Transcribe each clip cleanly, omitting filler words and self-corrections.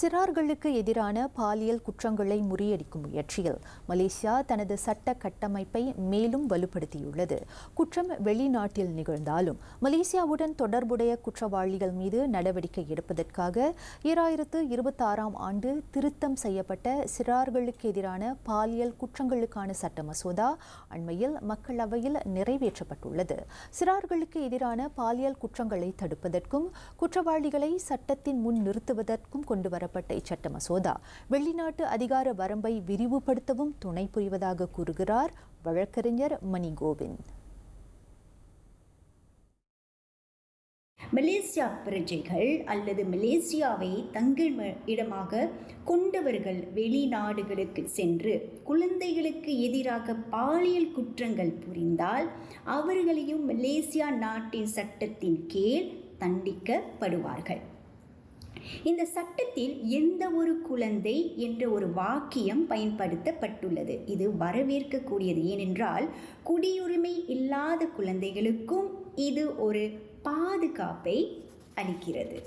சிறார்களுக்கு எதிரான பாலியல் குற்றங்களை முறியடிக்கும் முயற்சியில் மலேசியா தனது சட்ட கட்டமைப்பை மேலும் வலுப்படுத்தியுள்ளது. குற்றம் வெளிநாட்டில் நிகழ்ந்தாலும் மலேசியாவுடன் தொடர்புடைய குற்றவாளிகள் மீது நடவடிக்கை எடுப்பதற்காக 2026ஆம் ஆண்டு திருத்தம் செய்யப்பட்ட சிறார்களுக்கு எதிரான பாலியல் குற்றங்களுக்கான சட்ட மசோதா அண்மையில் மக்களவையில் நிறைவேற்றப்பட்டுள்ளது. சிறார்களுக்கு எதிரான பாலியல் குற்றங்களை தடுப்பதற்கும் குற்றவாளிகளை சட்டத்தின் முன் நிறுத்துவதற்கும் கொண்டுவரப்பட்ட இச்சட்ட மசோதா வெளிநாட்டு அதிகார வரம்பை விரிவுபடுத்தவும் துணை புரிவதாக கூறுகிறார் வழக்கறிஞர் மணி கோவிந்த். மலேசியா பிரஜைகள் அல்லது மலேசியாவை தங்கள் இடமாக கொண்டவர்கள் வெளிநாடுகளுக்கு சென்று குழந்தைகளுக்கு எதிராக பாலியல் குற்றங்கள் புரிந்தால் அவர்களையும் மலேசியா நாட்டின் சட்டத்தின் கீழ் தண்டிக்கப்படுவார்கள். இந்த சட்டத்தில் எந்த ஒரு குழந்தை என்ற ஒரு வாக்கியம் பயன்படுத்தப்பட்டுள்ளது. இது வரவேற்கக்கூடியது. ஏனென்றால் குடியுரிமை இல்லாத குழந்தைகளுக்கும் இது ஒரு பாதுகாப்பை அளிக்கிறது.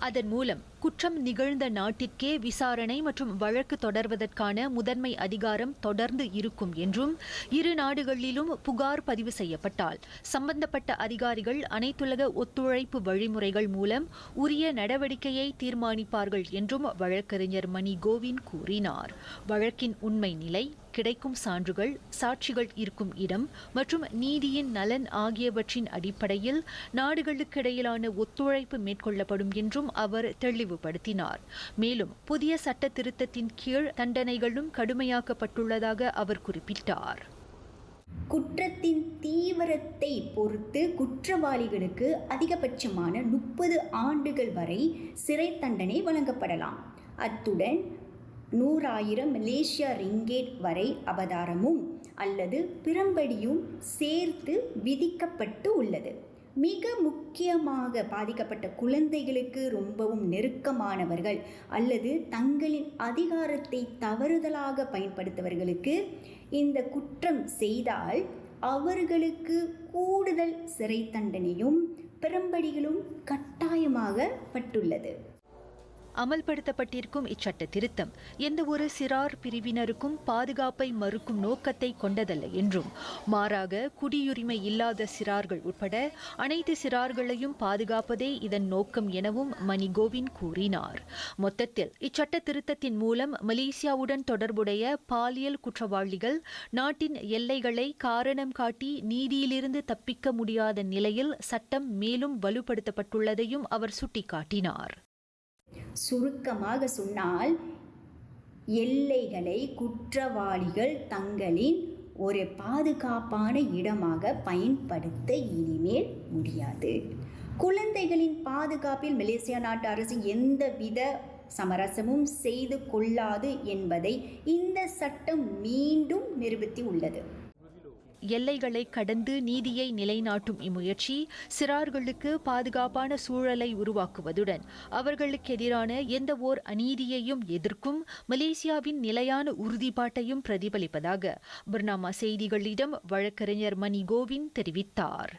அதன் மூலம் குற்றம் நிகழ்ந்த நாட்டிற்கே விசாரணை மற்றும் வழக்கு தொடர்வதற்கான முதன்மை அதிகாரம் தொடர்ந்து இருக்கும் என்றும், இரு நாடுகளிலும் புகார் பதிவு செய்யப்பட்டால் சம்பந்தப்பட்ட அதிகாரிகள் அனைத்துலக ஒத்துழைப்பு வழிமுறைகள் மூலம் உரிய நடவடிக்கையை தீர்மானிப்பார்கள் என்றும் வழக்கறிஞர் மணி கோவிந்த் கூறினார். வழக்கின் உண்மை நிலை, கிடைக்கும் சான்றுகள், சாட்சிகள் இருக்கும் இடம் மற்றும் நீதியின் நலன் ஆகியவற்றின் அடிப்படையில் நாடுகளுக்கிடையிலான ஒத்துழைப்பு மேற்கொள்ளப்படும் என்றும் அவர் தெளிவுபடுத்தினார். மேலும் புதிய சட்ட திருத்தத்தின் கீழ் தண்டனைகளும் கடுமையாக்கப்பட்டுள்ளதாக அவர் குறிப்பிட்டார். குற்றத்தின் தீவிரத்தை பொறுத்து குற்றவாளிகளுக்கு அதிகபட்சமான 30 ஆண்டுகள் வரை சிறை தண்டனை வழங்கப்படலாம். அத்துடன் 100,000 மலேசியா ரிங்கேட் வரை அபதாரமும் அல்லது பிறம்படியும் சேர்த்து விதிக்கப்பட்டு உள்ளது. மிக முக்கியமாக பாதிக்கப்பட்ட குழந்தைகளுக்கு ரொம்பவும் நெருக்கமானவர்கள் அல்லது தங்களின் அதிகாரத்தை தவறுதலாக பயன்படுத்தவர்களுக்கு இந்த குற்றம் செய்தால் அவர்களுக்கு கூடுதல் சிறை தண்டனையும் பிறம்படிகளும் கட்டாயமாகப்பட்டுள்ளது. அமல்படுத்தப்பட்டிருக்கும் இச்சட்ட திருத்தம் எந்த ஒரு சிறார் பிரிவினருக்கும் பாதுகாப்பை மறுக்கும் நோக்கத்தை கொண்டதல்ல என்றும், மாறாக குடியுரிமை இல்லாத சிறார்கள் உட்பட அனைத்து சிறார்களையும் பாதுகாப்பதே இதன் நோக்கம் எனவும் மணி கோவிந்த் கூறினார். மொத்தத்தில் இச்சட்ட திருத்தத்தின் மூலம் மலேசியாவுடன் தொடர்புடைய பாலியல் குற்றவாளிகள் நாட்டின் எல்லைகளை காரணம் காட்டி நீதியிலிருந்து தப்பிக்க முடியாத நிலையில் சட்டம் மேலும் வலுப்படுத்தப்பட்டுள்ளதையும் அவர் சுட்டிக்காட்டினார். சுருக்கமாக சொன்னால், எல்லைகளை குற்றவாளிகள் தங்களின் ஒரு பாதுகாப்பான இடமாக பயன்படுத்த இனிமேல் முடியாது. குழந்தைகளின் பாதுகாப்பில் மலேசியா நாட்டு அரசு எந்தவித சமரசமும் செய்து கொள்ளாது என்பதை இந்த சட்டம் மீண்டும் நிரூபித்து உள்ளது. எல்லைகளை கடந்து நீதியை நிலைநாட்டும் இம்முயற்சி சிறார்களுக்கு பாதுகாப்பான சூழலை உருவாக்குவதுடன் அவர்களுக்கு எதிரான எந்த ஓர் அநீதியையும் எதிர்க்கும் மலேசியாவின் நிலையான உறுதிப்பாட்டையும் பிரதிபலிப்பதாக பர்னாமா செய்திகளிடம் வழக்கறிஞர் மணி கோவிந்த் தெரிவித்தார்.